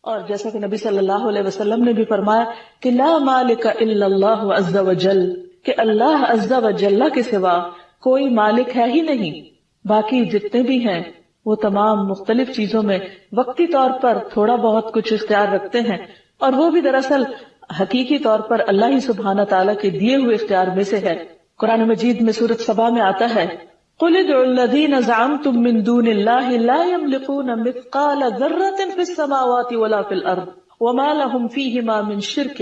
اور جیسا کہ نبی صلی اللہ علیہ وسلم نے بھی فرمایا کہ لا مالک الا اللہ عز وجل، کہ اللہ عز وجل کے سوا کوئی مالک ہے ہی نہیں. باقی جتنے بھی ہیں وہ تمام مختلف چیزوں میں وقتی طور پر تھوڑا بہت کچھ اختیار رکھتے ہیں، اور وہ بھی دراصل حقیقی طور پر اللہ ہی سبحانہ تعالیٰ کے دیے ہوئے اختیار میں سے ہے. قرآن مجید میں سورۃ سبا میں آتا ہے قُلِ ادْعُوا الَّذِينَ زَعَمْتُم مِّن دُونِ اللَّهِ لَا يَمْلِكُونَ مِثْقَالَ ذَرَّةٍ فِي السَّمَاوَاتِ وَلَا فِي الْأَرْضِ وَمَا لَهُمْ فِيهِمَا مِن شِرْكٍ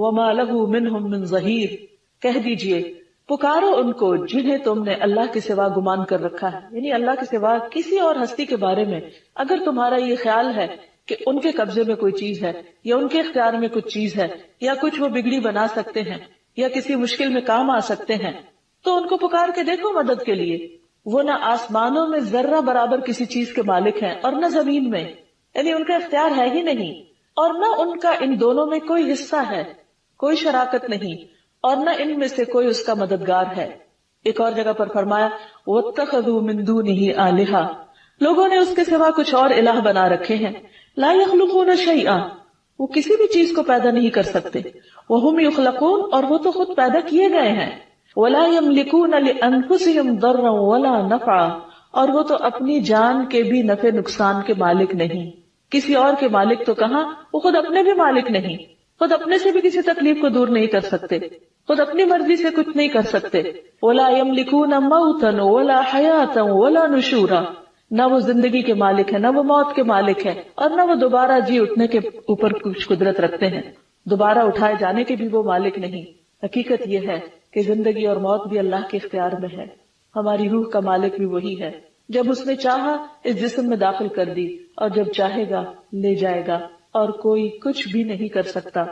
وَمَا لَهُ مِنْهُم مِّن ظَهِيرٍ. کہہ دیجئے پکارو ان کو جنہیں تم نے اللہ کے سوا گمان کر رکھا ہے، یعنی اللہ کے سوا کسی اور ہستی کے بارے میں اگر تمہارا یہ خیال ہے کہ ان کے قبضے میں کوئی چیز ہے یا ان کے اختیار میں کچھ چیز ہے یا کچھ وہ بگڑی بنا سکتے ہیں یا کسی مشکل میں کام آ سکتے ہیں، تو ان کو پکار کے دیکھو مدد کے لیے. وہ نہ آسمانوں میں ذرہ برابر کسی چیز کے مالک ہیں اور نہ زمین میں، یعنی ان کا اختیار ہے ہی نہیں، اور نہ ان کا ان دونوں میں کوئی حصہ ہے، کوئی شراکت نہیں، اور نہ ان میں سے کوئی اس کا مددگار ہے. ایک اور جگہ پر فرمایا وَاتَّخَذُوا مِن دُونِهِ آلِهَةً، لوگوں نے اس کے سوا کچھ اور الہ بنا رکھے ہیں. لا يخلقون شيئا، وہ کسی بھی چیز کو پیدا نہیں کر سکتے. وهم يخلقون، اور وہ تو خود پیدا کیے گئے ہیں. ولا يملكون لانفسهم ضرا ولا نفعا، اور وہ تو اپنی جان کے بھی نفع نقصان کے مالک نہیں. کسی اور کے مالک تو کہاں، وہ خود اپنے بھی مالک نہیں، خود اپنے سے بھی کسی تکلیف کو دور نہیں کر سکتے، خود اپنی مرضی سے کچھ نہیں کر سکتے. ولا يملكون موتا ولا حیاتا ولا نشورا، نہ وہ زندگی کے مالک ہے، نہ وہ موت کے مالک ہے، اور نہ وہ دوبارہ جی اٹھنے کے اوپر کچھ قدرت رکھتے ہیں، دوبارہ اٹھائے جانے کے بھی وہ مالک نہیں. حقیقت یہ ہے کہ زندگی اور موت بھی اللہ کے اختیار میں ہے. ہماری روح کا مالک بھی وہی ہے. جب اس نے چاہا اس جسم میں داخل کر دی، اور جب چاہے گا لے جائے گا، اور کوئی کچھ بھی نہیں کر سکتا.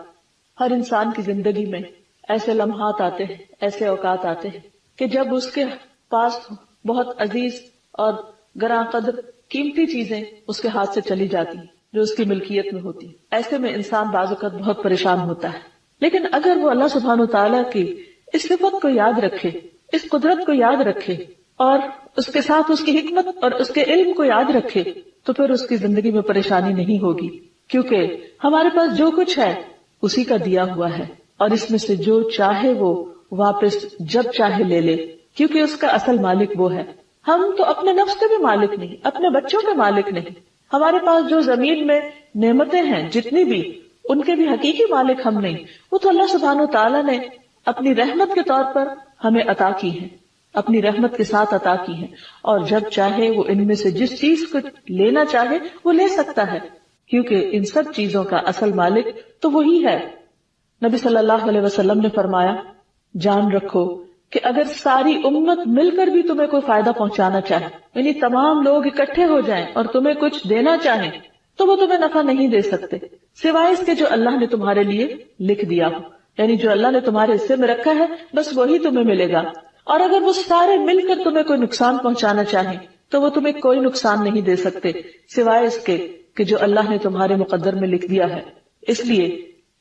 ہر انسان کی زندگی میں ایسے لمحات آتے ہیں، ایسے اوقات آتے ہیں کہ جب اس کے پاس بہت عزیز اور گراں قدر قیمتی چیزیں اس کے ہاتھ سے چلی جاتی ہیں جو اس کی ملکیت میں ہوتی. ایسے میں انسان بعض اوقات بہت پریشان ہوتا ہے. لیکن اگر وہ اللہ سبحانہ وتعالیٰ کی اس صفت کو یاد رکھے، اس قدرت کو یاد رکھے، اور اس کے ساتھ اس کی حکمت اور اس کے علم کو یاد رکھے، تو پھر اس کی زندگی میں پریشانی نہیں ہوگی. کیونکہ ہمارے پاس جو کچھ ہے اسی کا دیا ہوا ہے، اور اس میں سے جو چاہے وہ واپس جب چاہے لے لے، کیونکہ اس کا اصل مالک وہ ہے. ہم تو اپنے نفس کے بھی مالک نہیں، اپنے بچوں کے مالک نہیں. ہمارے پاس جو زمین میں نعمتیں ہیں جتنی بھی، ان کے بھی حقیقی مالک ہم نہیں. وہ تو اللہ سبحانہ و تعالیٰ نے اپنی رحمت کے طور پر ہمیں عطا کی ہیں، اپنی رحمت کے ساتھ عطا کی ہیں، اور جب چاہے وہ ان میں سے جس چیز کو لینا چاہے وہ لے سکتا ہے، کیونکہ ان سب چیزوں کا اصل مالک تو وہی ہے. نبی صلی اللہ علیہ وسلم نے فرمایا جان رکھو کہ اگر ساری امت مل کر بھی تمہیں کوئی فائدہ پہنچانا چاہے، یعنی تمام لوگ اکٹھے ہو جائیں اور تمہیں کچھ دینا چاہیں، تو وہ تمہیں نفع نہیں دے سکتے سوائے اس کے جو اللہ نے تمہارے لیے لکھ دیا ہو. یعنی جو اللہ نے تمہارے حصے میں رکھا ہے بس وہی تمہیں ملے گا. اور اگر وہ سارے مل کر تمہیں کوئی نقصان پہنچانا چاہیں تو وہ تمہیں کوئی نقصان نہیں دے سکتے سوائے اس کے کہ جو اللہ نے تمہارے مقدر میں لکھ دیا ہے. اس لیے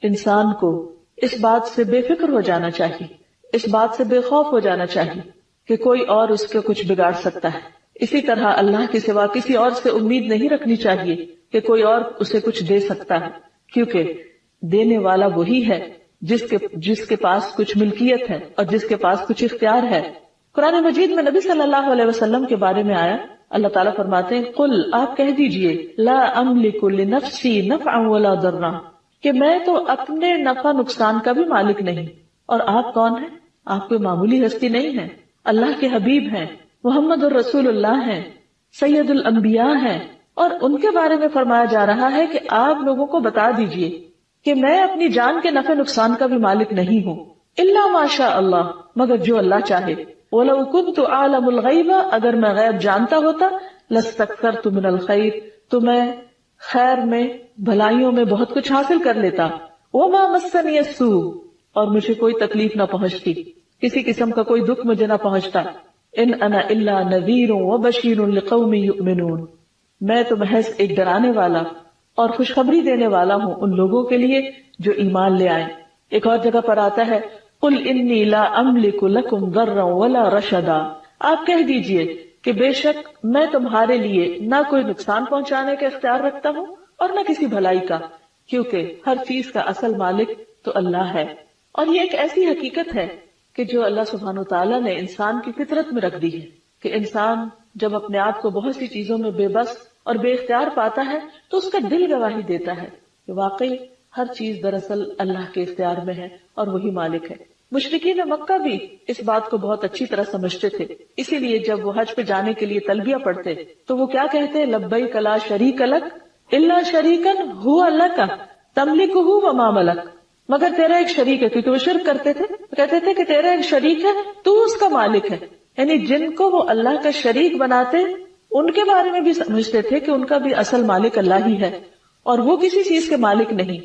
انسان کو اس بات سے بے فکر ہو جانا چاہیے، اس بات سے بے خوف ہو جانا چاہیے کہ کوئی اور اس کے کچھ بگاڑ سکتا ہے. اسی طرح اللہ کے سوا کسی اور سے امید نہیں رکھنی چاہیے کہ کوئی اور اسے کچھ دے سکتا ہے، کیونکہ دینے والا وہی ہے جس کے پاس کچھ ملکیت ہے اور جس کے پاس کچھ اختیار ہے. قرآن مجید میں نبی صلی اللہ علیہ وسلم کے بارے میں آیا، اللہ تعالیٰ فرماتے ہیں قل، آپ کہہ دیجئے لا املک لنفسی نفعا ولا ضرا، کہ میں تو اپنے نفع نقصان کا بھی مالک نہیں. اور آپ کون ہیں؟ آپ کوئی معمولی ہستی نہیں ہیں، اللہ کے حبیب ہیں، محمد الرسول اللہ ہیں، سید الانبیاء ہیں. اور ان کے بارے میں فرمایا جا رہا ہے کہ آپ لوگوں کو بتا دیجئے کہ میں اپنی جان کے نفع نقصان کا بھی مالک نہیں ہوں، الا ما شاء اللہ، مگر جو اللہ چاہے. وَلَوْ كُنْتُ أَعْلَمُ الْغَيْبَ، اگر میں غیب جانتا ہوتا، لَاسْتَكْثَرْتُ مِنَ الْخَيْرِ، تو میں خیر میں بھلائیوں میں بہت کچھ حاصل کر لیتا. وَمَا مَسَّنِيَ السُّوءُ، اور مجھے کوئی تکلیف نہ پہنچتی، کسی قسم کا کوئی دکھ مجھے نہ پہنچتا. ان انا الا نذیر وبشیر لقوم یؤمنون، میں تو محض ایک ڈرانے والا اور خوشخبری دینے والا ہوں ان لوگوں کے لیے جو ایمان لے آئیں. ایک اور جگہ پر آتا ہے قل انی لا املک لکم ضرا ولا رشدا، آپ کہہ دیجئے کہ بے شک میں تمہارے لیے نہ کوئی نقصان پہنچانے کا اختیار رکھتا ہوں اور نہ کسی بھلائی کا، کیونکہ ہر چیز کا اصل مالک تو اللہ ہے۔ اور یہ ایک ایسی حقیقت ہے کہ جو اللہ سبحانہ وتعالیٰ نے انسان کی فطرت میں رکھ دی ہے کہ انسان جب اپنے آپ کو بہت سی چیزوں میں بے بس اور بے اختیار پاتا ہے تو اس کا دل گواہی دیتا ہے کہ واقعی ہر چیز دراصل اللہ کے اختیار میں ہے اور وہی مالک ہے۔ مشرکین مکہ بھی اس بات کو بہت اچھی طرح سمجھتے تھے، اسی لیے جب وہ حج پہ جانے کے لیے تلبیہ پڑھتے تو وہ کیا کہتے؟ لبیک لا شریک لک الا شریکا هو لک تملکہ وما ملک، مگر تیرا ایک شریک ہے، کیونکہ وہ شرک کرتے تھے، کہتے تھے کہ تیرا ایک شریک ہے، تو اس کا مالک ہے، یعنی جن کو وہ اللہ کا شریک بناتے ان کے بارے میں بھی سمجھتے تھے کہ ان کا بھی اصل مالک اللہ ہی ہے اور وہ کسی چیز کے مالک نہیں،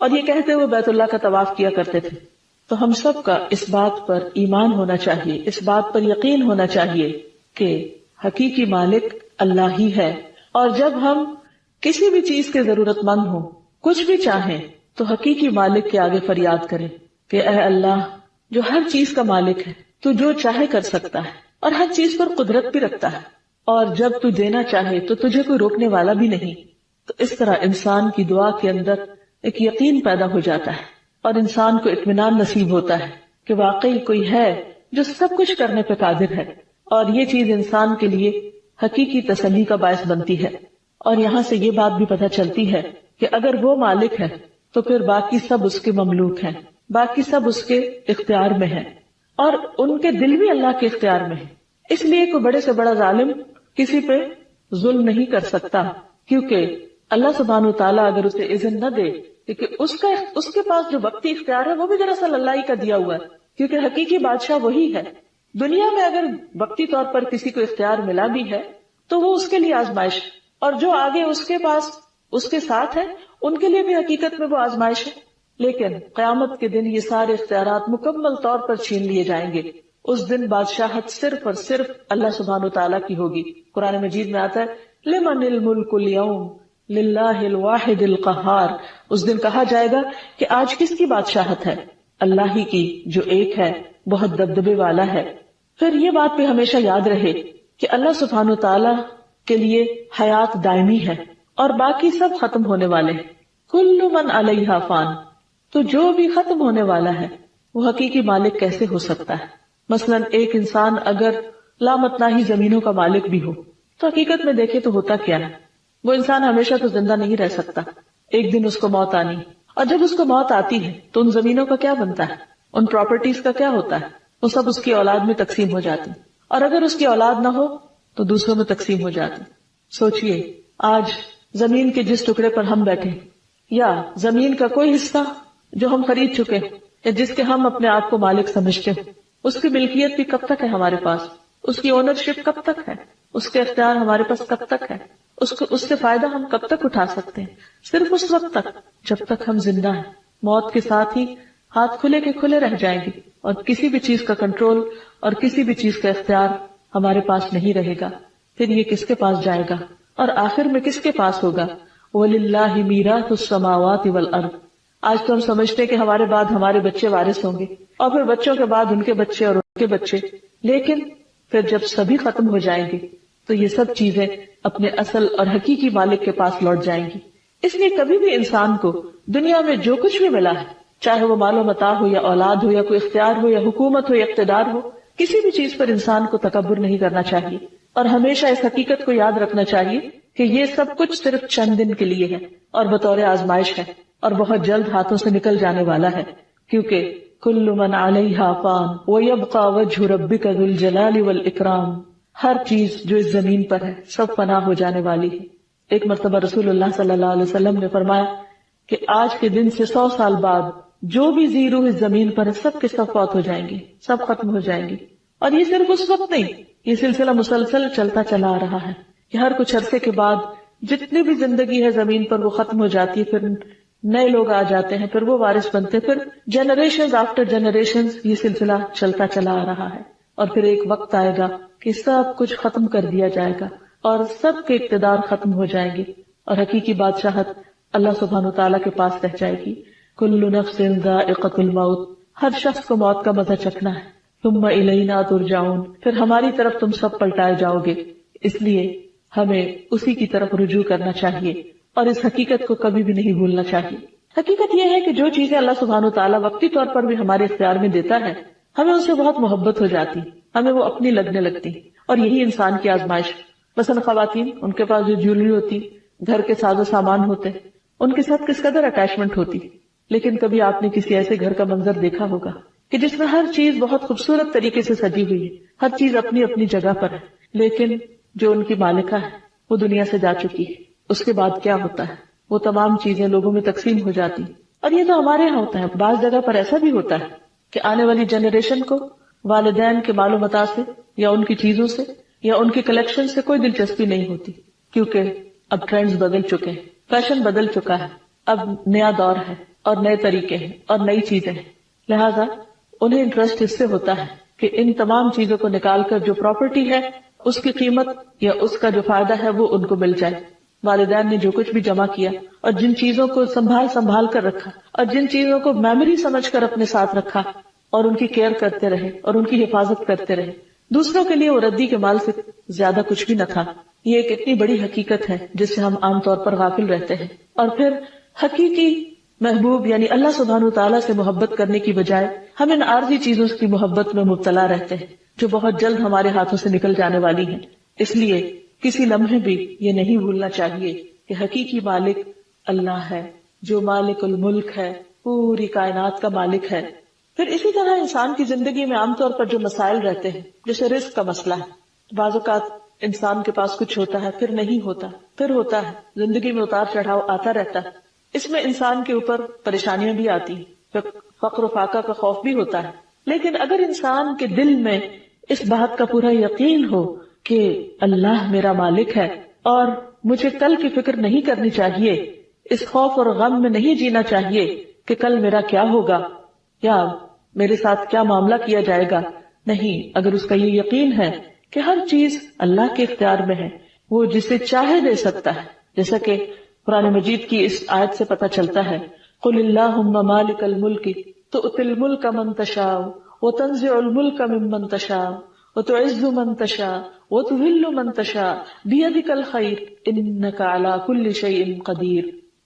اور یہ کہتے ہوئے بیت اللہ کا طواف کیا کرتے تھے۔ تو ہم سب کا اس بات پر ایمان ہونا چاہیے، اس بات پر یقین ہونا چاہیے کہ حقیقی مالک اللہ ہی ہے، اور جب ہم کسی بھی چیز کے ضرورت مند ہوں، کچھ بھی چاہیں، تو حقیقی مالک کے آگے فریاد کریں کہ اے اللہ جو ہر چیز کا مالک ہے، تو جو چاہے کر سکتا ہے اور ہر چیز پر قدرت بھی رکھتا ہے، اور جب تو دینا چاہے تو تجھے کوئی روکنے والا بھی نہیں۔ تو اس طرح انسان کی دعا کے اندر ایک یقین پیدا ہو جاتا ہے اور انسان کو اطمینان نصیب ہوتا ہے کہ واقعی کوئی ہے جو سب کچھ کرنے پہ قادر ہے، اور یہ چیز انسان کے لیے حقیقی تسلی کا باعث بنتی ہے۔ اور یہاں سے یہ بات بھی پتہ چلتی ہے کہ اگر وہ مالک ہے تو پھر باقی سب اس کے مملوک ہیں، باقی سب اس کے اختیار میں ہیں، اور ان کے دل بھی اللہ کے اختیار میں ہیں۔ اس لیے کوئی بڑے سے بڑا ظالم کسی پہ ظلم نہیں کر سکتا، کیونکہ اللہ سبحانہ وتعالیٰ اگر اسے اذن نہ دے، کیونکہ اس کے پاس جو وقتی اختیار ہے وہ بھی دراصل اللہ ہی کا دیا ہوا ہے، کیونکہ حقیقی بادشاہ وہی ہے۔ دنیا میں اگر وقتی طور پر کسی کو اختیار ملا بھی ہے تو وہ اس کے لیے آزمائش، اور جو آگے اس کے پاس اس کے ساتھ ہے ان کے لیے بھی حقیقت میں وہ آزمائش ہے۔ لیکن قیامت کے دن یہ سارے اختیارات مکمل طور پر چھین لیے جائیں گے۔ اس دن بادشاہت صرف اور صرف اللہ سبحانہ وتعالیٰ کی ہوگی۔ قرآن مجید میں آتا ہے لمن الملک اليوم للہ الواحد القہار، اس دن کہا جائے گا کہ آج کس کی بادشاہت ہے؟ اللہ ہی کی، جو ایک ہے، بہت دبدبے والا ہے۔ پھر یہ بات بھی ہمیشہ یاد رہے کہ اللہ سبحانہ وتعالیٰ کے لیے حیات دائمی ہے اور باقی سب ختم ہونے والے ہیں۔ کل من علیہا فان، تو جو بھی ختم ہونے والا ہے وہ حقیقی مالک کیسے ہو سکتا ہے؟ مثلا ایک انسان اگر لامتناہی زمینوں کا مالک بھی ہو تو حقیقت میں دیکھے تو ہوتا کیا ہے؟ وہ انسان ہمیشہ تو زندہ نہیں رہ سکتا، ایک دن اس کو موت آنی، اور جب اس کو موت آتی ہے تو ان زمینوں کا کیا بنتا ہے، ان پراپرٹیز کا کیا ہوتا ہے؟ وہ سب اس کی اولاد میں تقسیم ہو جاتی، اور اگر اس کی اولاد نہ ہو تو دوسروں میں تقسیم ہو جاتی۔ سوچئے آج زمین کے جس ٹکڑے پر ہم بیٹھے، یا زمین کا کوئی حصہ جو ہم خرید چکے یا جس کے ہم اپنے آپ کو مالک سمجھتے ہیں، اس کی ملکیت بھی کب تک ہے ہمارے پاس؟ اس کی اونرشپ کب تک ہے؟ اس کے اختیار ہمارے پاس کب تک ہے؟ اس سے فائدہ ہم کب تک اٹھا سکتے ہیں؟ صرف اس وقت تک جب تک ہم زندہ ہیں۔ موت کے ساتھ ہی ہاتھ کھلے کے کھلے رہ جائیں گے، اور کسی بھی چیز کا کنٹرول اور کسی بھی چیز کا اختیار ہمارے پاس نہیں رہے گا۔ پھر یہ کس کے پاس جائے گا اور آخر میں کس کے پاس ہوگا؟ وَلِلَّهِ مِيرَاثُ السَّمَاوَاتِ وَالْأَرْضِ۔ آج تو ہم سمجھتے ہیں کہ ہمارے بعد ہمارے بچے وارث ہوں گے، اور پھر بچوں کے بعد ان کے بچے اور ان کے بچے، لیکن پھر جب سبھی ختم ہو جائیں گے تو یہ سب چیزیں اپنے اصل اور حقیقی مالک کے پاس لوٹ جائیں گی۔ اس لیے کبھی بھی انسان کو دنیا میں جو کچھ بھی ملا ہے، چاہے وہ مال و متاع ہو یا اولاد ہو یا کوئی اختیار ہو یا حکومت ہو یا اقتدار ہو، کسی بھی چیز پر انسان کو تکبر نہیں کرنا چاہیے، اور ہمیشہ اس حقیقت کو یاد رکھنا چاہیے کہ یہ سب کچھ صرف چند دن کے لیے ہے اور بطور آزمائش ہے، اور بہت جلد ہاتھوں سے نکل جانے والا ہے، کیونکہ کل من علیہا فان ویبقى وجہ ربک ذو الجلال والاکرام، ہر چیز جو اس زمین پر ہے سب فنا ہو جانے والی ہے۔ ایک مرتبہ رسول اللہ صلی اللہ علیہ وسلم نے فرمایا کہ آج کے دن سے 100 سال بعد جو بھی ذی روح اس زمین پر ہے سب کے سب فوت ہو جائیں گے، سب ختم ہو جائیں گے۔ اور یہ صرف اس وقت نہیں، یہ سلسلہ مسلسل چلتا چلا آ رہا ہے کہ ہر کچھ عرصے کے بعد جتنی بھی زندگی ہے زمین پر وہ ختم ہو جاتی ہے، پھر نئے لوگ آ جاتے ہیں، پھر وہ وارث بنتے، پھر جنریشنز آفٹر جنریشنز یہ سلسلہ چلتا چلا آ رہا ہے، اور پھر ایک وقت آئے گا کہ سب کچھ ختم کر دیا جائے گا اور سب کے اقتدار ختم ہو جائیں گے، اور حقیقی بادشاہت اللہ سبحانہ وتعالیٰ کے پاس رہ جائے گی۔ کل نفس ذائقۃ الموت، ہر شخص کو موت کا مزہ چکھنا ہے۔ ثم الینا ترجعون، پھر ہماری طرف تم سب پلٹائے جاؤ گے، اس لیے ہمیں اسی کی طرف رجوع کرنا چاہیے۔ اور اس حقیقت کو کبھی بھی نہیں بھولنا چاہیے۔ حقیقت یہ ہے کہ جو چیزیں اللہ سبحانہ وتعالیٰ وقتی طور پر بھی ہمارے اختیار میں دیتا ہے، ہمیں ان سے بہت محبت ہو جاتی، ہمیں وہ اپنی لگنے لگتی، اور یہی انسان کی آزمائش۔ مثلا خواتین، ان کے پاس جو جیولری ہوتی، گھر کے ساز و سامان ہوتے، ان کے ساتھ کس قدر اٹیچمنٹ ہوتی، لیکن کبھی آپ نے کسی ایسے گھر کا منظر دیکھا ہوگا کہ جس میں ہر چیز بہت خوبصورت طریقے سے سجی ہوئی ہے، ہر چیز اپنی اپنی جگہ پر ہے، لیکن جو ان کی مالکہ ہے وہ دنیا سے جا چکی ہے، اس کے بعد کیا ہوتا ہے؟ وہ تمام چیزیں لوگوں میں تقسیم ہو جاتی۔ اور یہ تو ہمارے یہاں ہوتا ہے، بعض جگہ پر ایسا بھی ہوتا ہے کہ آنے والی جنریشن کو والدین کے مال و متاع سے یا ان کی چیزوں سے یا ان کی کلیکشن سے کوئی دلچسپی نہیں ہوتی، کیونکہ اب ٹرینڈز بدل چکے ہیں، فیشن بدل چکا ہے، اب نیا دور ہے اور نئے طریقے ہیں اور نئی چیزیں ہیں، لہذا انہیں انٹرسٹ اس سے ہوتا ہے کہ ان تمام چیزوں کو نکال کر جو پراپرٹی ہے اس کی قیمت یا اس کا جو فائدہ ہے وہ ان کو مل جائے۔ والدین نے جو کچھ بھی جمع کیا اور جن چیزوں کو سنبھال کر رکھا اور جن چیزوں کو میموری سمجھ کر اپنے ساتھ رکھا اور ان کی کیئر کرتے رہے اور ان کی حفاظت کرتے رہے، دوسروں کے لیے وہ ردی کے مال سے زیادہ کچھ بھی نہ تھا۔ یہ ایک اتنی بڑی حقیقت ہے جس سے ہم عام طور پر غافل رہتے ہیں، اور پھر حقیقی محبوب یعنی اللہ سبحانہ وتعالیٰ سے محبت کرنے کی بجائے ہم ان عارضی چیزوں کی محبت میں مبتلا رہتے ہیں جو بہت جلد ہمارے ہاتھوں سے نکل جانے والی ہیں۔ اس لیے کسی لمحے بھی یہ نہیں بھولنا چاہیے کہ حقیقی مالک اللہ ہے، جو مالک الملک ہے، پوری کائنات کا مالک ہے۔ پھر اسی طرح انسان کی زندگی میں عام طور پر جو مسائل رہتے ہیں، جیسے رزق کا مسئلہ ہے، بعض اوقات انسان کے پاس کچھ ہوتا ہے پھر نہیں ہوتا، پھر ہوتا ہے، زندگی میں اتار چڑھاؤ آتا رہتا ہے، اس میں انسان کے اوپر پریشانیاں بھی آتی ہیں، فقر و فاقہ کا خوف بھی ہوتا ہے، لیکن اگر انسان کے دل میں اس بات کا پورا یقین ہو کہ اللہ میرا مالک ہے اور مجھے کل کی فکر نہیں کرنی چاہیے، اس خوف اور غم میں نہیں جینا چاہیے کہ کل میرا کیا ہوگا یا میرے ساتھ کیا معاملہ کیا جائے گا، نہیں، اگر اس کا یہ یقین ہے کہ ہر چیز اللہ کے اختیار میں ہے، وہ جسے چاہے دے سکتا ہے، جیسا کہ قرآن مجید کی اس آیت سے پتہ چلتا ہے، قل اللہم مالک الملک تؤتی الملک من تشاء وتنزع الملک ممن تشاء وتعز من تشاء وتذل من تشاء بیدک الخیر انک علی کل شیء قدیر۔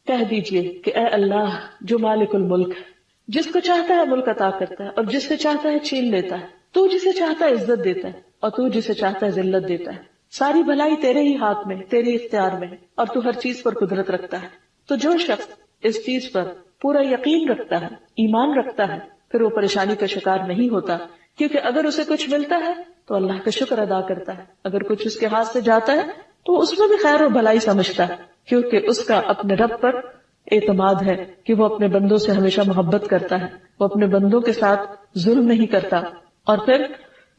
کہہ دیجئے کہ اے اللہ جو مالک الملک ہے، جس کو چاہتا ہے ملک عطا کرتا ہے اور جس سے چاہتا ہے چھین لیتا ہے، تو جسے چاہتا ہے عزت دیتا ہے اور تو جسے چاہتا ہے ذلت دیتا ہے، ساری بھلائی تیرے ہی ہاتھ میں، تیرے اختیار میں، اور تو ہر چیز پر قدرت رکھتا ہے۔ تو جو شخص اس چیز پر پورا یقین رکھتا ہے، ایمان رکھتا ہے، پھر وہ پریشانی کا شکار نہیں ہوتا، کیونکہ اگر اسے کچھ ملتا ہے تو اللہ کا شکر ادا کرتا ہے، اگر کچھ اس کے ہاتھ سے جاتا ہے تو اس میں بھی خیر اور بھلائی سمجھتا ہے، کیونکہ اس کا اپنے رب پر اعتماد ہے کہ وہ اپنے بندوں سے ہمیشہ محبت کرتا ہے، وہ اپنے بندوں کے ساتھ ظلم نہیں کرتا۔ اور پھر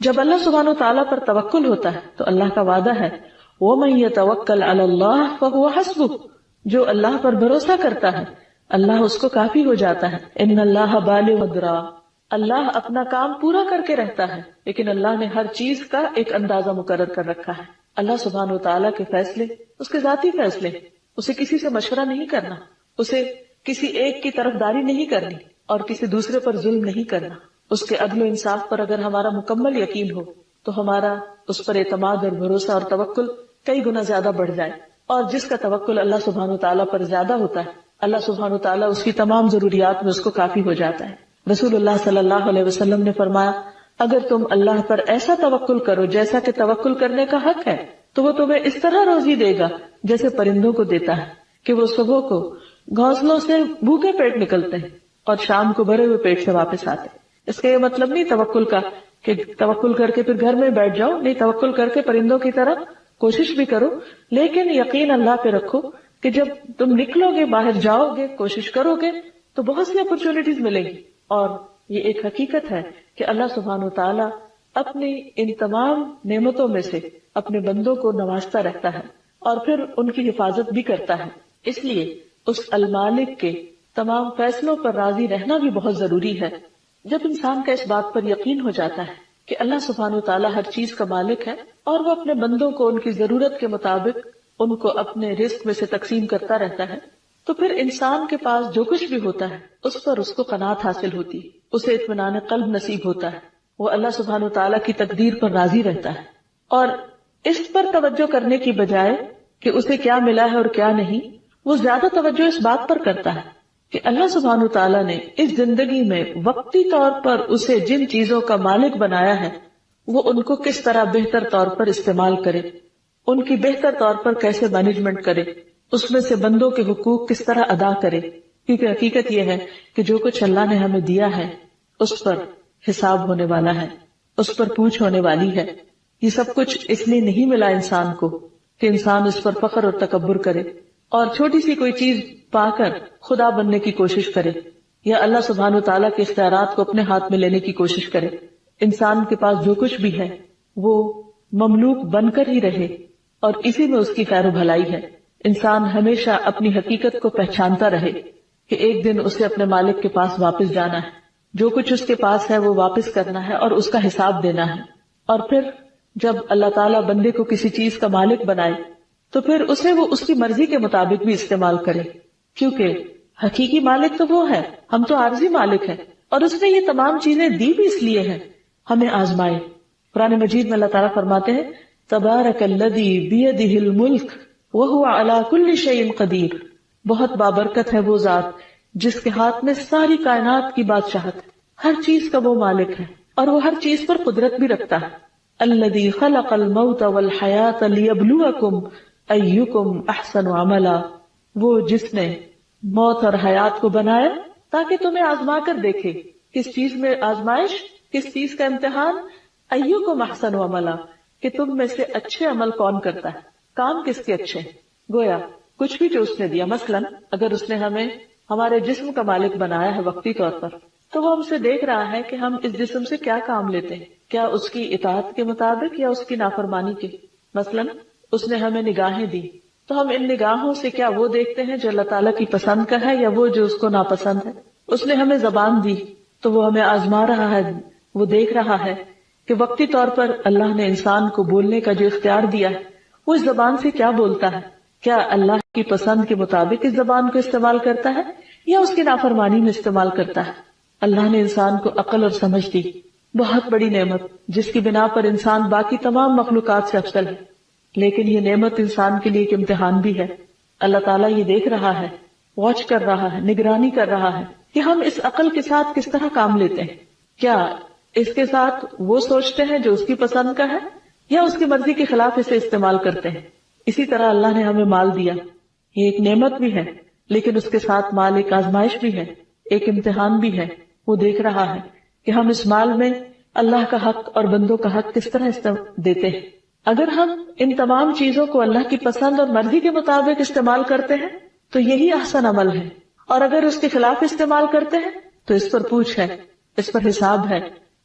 جب اللہ سبحانہ وتعالیٰ پر توکل ہوتا ہے تو اللہ کا وعدہ ہے وَمَن يَتَوَكَّلْ عَلَى اللَّهِ فَهُوَ حَسْبُهُ، جو اللہ پر بھروسہ کرتا ہے اللہ اس کو کافی ہو جاتا ہے۔ ان اللہ بالغ امرہ، اللہ اپنا کام پورا کر کے رہتا ہے، لیکن اللہ نے ہر چیز کا ایک اندازہ مقرر کر رکھا ہے۔ اللہ سبحانہ وتعالیٰ کے فیصلے اس کے ذاتی فیصلے، اسے کسی سے مشورہ نہیں کرنا، اسے کسی ایک کی طرفداری نہیں کرنی اور کسی دوسرے پر ظلم نہیں کرنا۔ اس کے عدل و انصاف پر اگر ہمارا مکمل یقین ہو تو ہمارا اس پر اعتماد اور بھروسہ اور توکل کئی گنا زیادہ بڑھ جائے، اور جس کا توکل اللہ سبحانہ وتعالیٰ پر زیادہ ہوتا ہے اللہ سبحانہ وتعالیٰ اس کی تمام ضروریات میں اس کو کافی ہو جاتا ہے۔ رسول اللہ صلی اللہ علیہ وسلم نے فرمایا، اگر تم اللہ پر ایسا توکل کرو جیسا کہ توکل کرنے کا حق ہے تو وہ تمہیں اس طرح روزی دے گا جیسے پرندوں کو دیتا ہے کہ وہ صبح کو گھونسلوں سے بھوکے پیٹ نکلتے ہیں اور شام کو بھرے ہوئے پیٹ سے واپس آتے ہیں۔ اس کا یہ مطلب نہیں توکل کا کہ توکل کر کے پھر گھر میں بیٹھ جاؤ، نہیں، توکل کر کے پرندوں کی طرح کوشش بھی کرو، لیکن یقین اللہ پہ رکھو کہ جب تم نکلو گے، باہر جاؤ گے، کوشش کرو گے تو بہت سی اپرچونٹیز ملیں گی۔ اور یہ ایک حقیقت ہے کہ اللہ سبحانہ وتعالیٰ اپنی ان تمام نعمتوں میں سے اپنے بندوں کو نوازتا رہتا ہے اور پھر ان کی حفاظت بھی کرتا ہے۔ اس لیے اس المالک کے تمام فیصلوں پر راضی رہنا بھی بہت ضروری ہے۔ جب انسان کا اس بات پر یقین ہو جاتا ہے کہ اللہ سبحانہ وتعالیٰ ہر چیز کا مالک ہے اور وہ اپنے بندوں کو ان کی ضرورت کے مطابق ان کو اپنے رزق میں سے تقسیم کرتا رہتا ہے، تو پھر انسان کے پاس جو کچھ بھی ہوتا ہے اس پر اس کو قناعت حاصل ہوتی، اسے اطمینان قلب نصیب ہوتا ہے، وہ اللہ سبحانہ وتعالیٰ کی تقدیر پر راضی رہتا ہے، اور اس پر توجہ کرنے کی بجائے کہ اسے کیا ملا ہے اور کیا نہیں، وہ زیادہ توجہ اس بات پر کرتا ہے کہ اللہ سبحانہ تعالیٰ نے اس زندگی میں وقتی طور پر اسے جن چیزوں کا مالک بنایا ہے وہ ان کو کس طرح بہتر طور پر استعمال کرے، ان کی بہتر طور پر کیسے مینجمنٹ کرے، اس میں سے بندوں کے حقوق کس طرح ادا کرے، کیونکہ حقیقت یہ ہے کہ جو کچھ اللہ نے ہمیں دیا ہے اس پر حساب ہونے والا ہے، اس پر پوچھ ہونے والی ہے۔ یہ سب کچھ اس لیے نہیں ملا انسان کو کہ انسان اس پر فخر اور تکبر کرے اور چھوٹی سی کوئی چیز پا کر خدا بننے کی کوشش کرے یا اللہ سبحانہ وتعالیٰ کے اختیارات کو اپنے ہاتھ میں لینے کی کوشش کرے۔ انسان کے پاس جو کچھ بھی ہے وہ مملوک بن کر ہی رہے اور اسی میں اس کی خیر و بھلائی ہے۔ انسان ہمیشہ اپنی حقیقت کو پہچانتا رہے کہ ایک دن اسے اپنے مالک کے پاس واپس جانا ہے، جو کچھ اس کے پاس ہے وہ واپس کرنا ہے اور اس کا حساب دینا ہے۔ اور پھر جب اللہ تعالیٰ بندے کو کسی چیز کا مالک بنائے تو پھر اسے وہ اس کی مرضی کے مطابق بھی استعمال کرے، کیونکہ حقیقی مالک تو وہ ہے، ہم تو عارضی مالک ہیں، اور اس نے یہ تمام چیزیں دی بھی اس لیے ہیں ہمیں آزمائے۔ قرآن مجید میں اللہ تعالیٰ فرماتے ہیں تبارک الذی بیدہ الملک وہو علی کل شیء قدیر، بہت بابرکت ہے وہ ذات جس کے ہاتھ میں ساری کائنات کی بادشاہت ہے، ہر چیز کا وہ مالک ہے اور وہ ہر چیز پر قدرت بھی رکھتا ہے۔ الذی خلق الموت والحیاۃ لیبلوکم ایکم احسن عملا، وہ جس نے موت اور حیات کو بنایا تاکہ تمہیں آزما کر دیکھے، کس چیز میں آزمائش، کس چیز کا امتحان، ایکم احسن عملا، کہ تم میں سے اچھے عمل کون کرتا ہے، کام کس کے اچھے۔ گویا کچھ بھی جو اس نے دیا، مثلا اگر اس نے ہمیں ہمارے جسم کا مالک بنایا ہے وقتی طور پر، تو وہ ہم سے دیکھ رہا ہے کہ ہم اس جسم سے کیا کام لیتے ہیں، کیا اس کی اطاعت کے مطابق یا اس کی نافرمانی کے۔ مثلا اس نے ہمیں نگاہیں دی تو ہم ان نگاہوں سے کیا وہ دیکھتے ہیں جو اللہ تعالیٰ کی پسند کا ہے یا وہ جو اس کو ناپسند ہے۔ اس نے ہمیں زبان دی تو وہ ہمیں آزما رہا ہے، وہ دیکھ رہا ہے کہ وقتی طور پر اللہ نے انسان کو بولنے کا جو اختیار دیا ہے وہ اس زبان سے کیا بولتا ہے، کیا اللہ کی پسند کے مطابق اس زبان کو استعمال کرتا ہے یا اس کی نافرمانی میں استعمال کرتا ہے۔ اللہ نے انسان کو عقل اور سمجھ دی، بہت بڑی نعمت جس کی بنا پر انسان باقی تمام مخلوقات سے افضل ہے، لیکن یہ نعمت انسان کے لیے ایک امتحان بھی ہے۔ اللہ تعالیٰ یہ دیکھ رہا ہے، واچ کر رہا ہے، نگرانی کر رہا ہے کہ ہم اس عقل کے ساتھ کس طرح کام لیتے ہیں، کیا اس کے ساتھ وہ سوچتے ہیں جو اس کی پسند کا ہے یا اس کی مرضی کے خلاف اسے استعمال کرتے ہیں۔ اسی طرح اللہ نے ہمیں مال دیا، یہ ایک نعمت بھی ہے لیکن اس کے ساتھ مال ایک آزمائش بھی ہے، ایک امتحان بھی ہے۔ وہ دیکھ رہا ہے کہ ہم اس مال میں اللہ کا حق اور بندوں کا حق کس طرح دیتے ہیں۔ اگر ہم ان تمام چیزوں کو اللہ کی پسند اور مرضی کے مطابق استعمال کرتے ہیں تو یہی احسن عمل ہے، اور اگر اس کے خلاف استعمال کرتے ہیں تو اس پر پوچھ ہے، اس پر حساب ہے،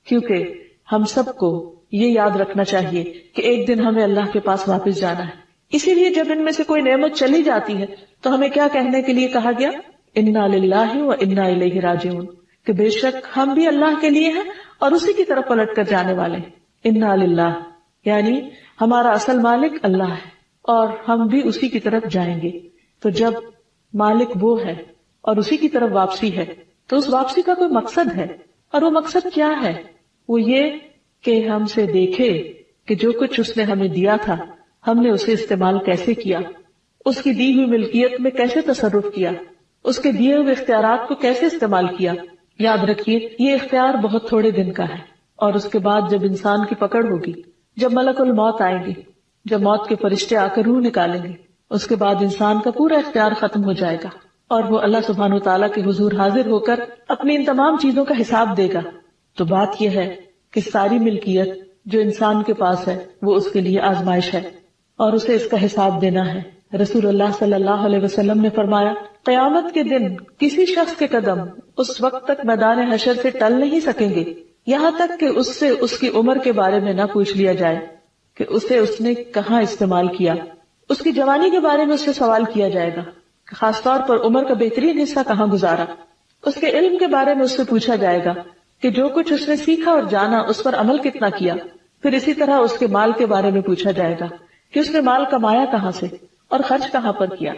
کیونکہ ہم سب کو یہ یاد رکھنا چاہیے کہ ایک دن ہمیں اللہ کے پاس واپس جانا ہے۔ اسی لیے جب ان میں سے کوئی نعمت چلی جاتی ہے تو ہمیں کیا کہنے کے لیے کہا گیا، انا للہ و انا الیہ راجعون، کہ بے شک ہم بھی اللہ کے لیے ہیں اور اسی کی طرف پلٹ کر جانے والے ہیں۔ انا للہ یعنی ہمارا اصل مالک اللہ ہے اور ہم بھی اسی کی طرف جائیں گے۔ تو جب مالک وہ ہے اور اسی کی طرف واپسی ہے تو اس واپسی کا کوئی مقصد ہے، اور وہ مقصد کیا ہے؟ وہ یہ کہ ہم سے دیکھے کہ جو کچھ اس نے ہمیں دیا تھا ہم نے اسے استعمال کیسے کیا، اس کی دی ہوئی ملکیت میں کیسے تصرف کیا، اس کے دیے ہوئے اختیارات کو کیسے استعمال کیا۔ یاد رکھیے یہ اختیار بہت تھوڑے دن کا ہے، اور اس کے بعد جب انسان کی پکڑ ہوگی، جب ملک الموت آئیں گے، جب موت کے فرشتے آ کر روح نکالیں گے، اس کے بعد انسان کا پورا اختیار ختم ہو جائے گا اور وہ اللہ سبحانہ وتعالیٰ کے حضور حاضر ہو کر اپنی ان تمام چیزوں کا حساب دے گا۔ تو بات یہ ہے کہ ساری ملکیت جو انسان کے پاس ہے وہ اس کے لیے آزمائش ہے اور اسے اس کا حساب دینا ہے۔ رسول اللہ صلی اللہ علیہ وسلم نے فرمایا، قیامت کے دن کسی شخص کے قدم اس وقت تک میدان حشر سے ٹل نہیں سکیں گے یہاں تک کہ اس سے اس کی عمر کے بارے میں نہ پوچھ لیا جائے کہ اسے اس نے کہاں استعمال کیا۔ اس کی جوانی کے بارے میں اس سے سوال کیا جائے گا، خاص طور پر عمر کا بہترین حصہ کہاں گزارا۔ اس کے علم کے بارے میں اس سے پوچھا جائے گا کہ جو کچھ اس نے سیکھا اور جانا اس پر عمل کتنا کیا۔ پھر اسی طرح اس کے مال کے بارے میں پوچھا جائے گا کہ اس نے مال کمایا کہاں سے اور خرچ کہاں پر کیا۔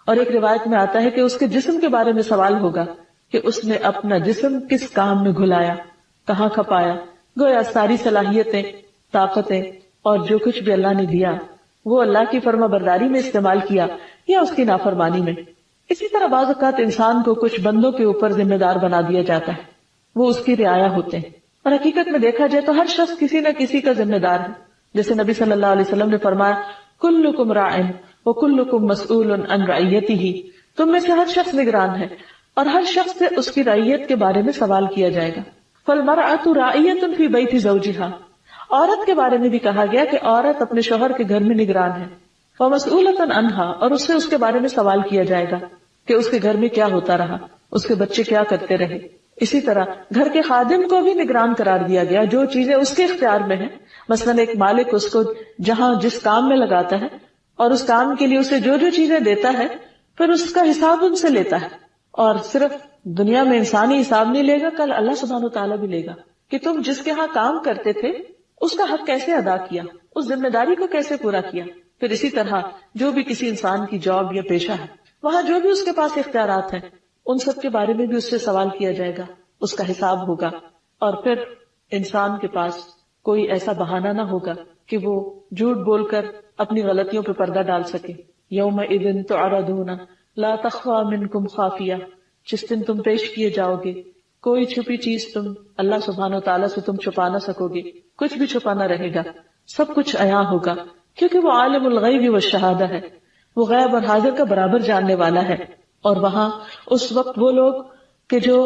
اور ایک روایت میں آتا ہے کہ اس کے جسم کے بارے میں سوال ہوگا کہ اس نے اپنا جسم کس کام میں گھلایا، کہاں کھپایا۔ گویا ساری صلاحیتیں، طاقتیں اور جو کچھ بھی اللہ نے دیا وہ اللہ کی فرما برداری میں استعمال کیا یا اس کی نافرمانی میں۔ اسی طرح بعض اوقات انسان کو کچھ بندوں کے اوپر ذمہ دار بنا دیا جاتا ہے، وہ اس کی رعایا ہوتے ہیں، اور حقیقت میں دیکھا جائے تو ہر شخص کسی نہ کسی کا ذمہ دار ہے. جیسے نبی صلی اللہ علیہ وسلم نے فرمایا کلکم راع وکلکم مسئول عن رعیتہ، تم میں سے ہر شخص نگران ہے اور ہر شخص سے اس کی رعیت کے بارے میں سوال کیا جائے گا. فالمرأۃ راعیۃ فی بیت زوجہا، عورت کے بارے میں بھی کہا گیا کہ عورت اپنے شوہر کے گھر میں نگران ہے. ومسئولۃ عنہا، اور اس سے اس کے بارے میں سوال کیا جائے گا کہ اس کے گھر میں کیا ہوتا رہا، اس کے بچے کیا کرتے رہے. اسی طرح گھر کے خادم کو بھی نگران قرار دیا گیا، جو چیزیں اس کے اختیار میں ہیں. مثلا ایک مالک اس کو جہاں جس کام میں لگاتا ہے اور اس کام کے لیے اسے جو جو چیزیں دیتا ہے پھر اس کا حساب ان سے لیتا ہے. اور صرف دنیا میں انسانی حساب نہیں لے گا، کل اللہ سبحانہ وتعالیٰ بھی لے گا کہ تم جس کے ہاں کام کرتے تھے اس کا حق کیسے ادا کیا، اس ذمہ داری کو کیسے پورا کیا. پھر اسی طرح جو بھی کسی انسان کی جاب یا پیشہ ہے، وہاں جو بھی اس کے پاس اختیارات ہیں ان سب کے بارے میں بھی اس سے سوال کیا جائے گا، اس کا حساب ہوگا. اور پھر انسان کے پاس کوئی ایسا بہانہ نہ ہوگا کہ وہ جھوٹ بول کر اپنی غلطیوں پہ پردہ ڈال سکے. یومئذ تعرضون لا تخفی منکم خافیہ، جس دن تم پیش کیے جاؤ گے کوئی چھپی چیز تم اللہ سبحانہ وتعالیٰ سے تم چھپا نہ سکو گے، کچھ بھی چھپا نہ رہے گا، سب کچھ عیاں ہوگا، کیونکہ وہ عالم الغیب والشہادہ ہے، وہ غیب اور حاضر کا برابر جاننے والا ہے. اور وہاں اس وقت وہ لوگ کہ جو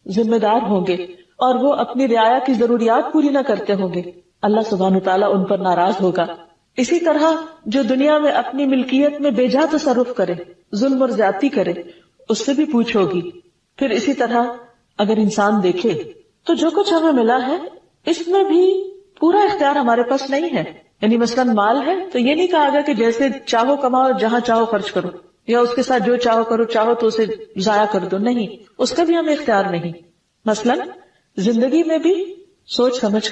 ذمہ دار ہوں گے اور وہ اپنی رعایا کی ضروریات پوری نہ کرتے ہوں گے، اللہ سبحانہ وتعالیٰ ان پر ناراض ہوگا. اسی طرح جو دنیا میں اپنی ملکیت میں بے جا تصرف کرے، ظلم اور زیادتی کرے، اس سے بھی پوچھ ہوگی. پھر اسی طرح اگر انسان دیکھے تو جو کچھ ہمیں ملا ہے اس میں بھی پورا اختیار ہمارے پاس نہیں ہے. یعنی مثلا مال ہے تو یہ نہیں کہا گیا کہ جیسے چاہو کماؤ اور جہاں چاہو خرچ کرو، یا اس کے ساتھ جو چاہو کرو، چاہو تو اسے ضائع کر دو، نہیں، اس کا بھی ہمیں اختیار نہیں. مثلا زندگی میں بھی سوچ سمجھ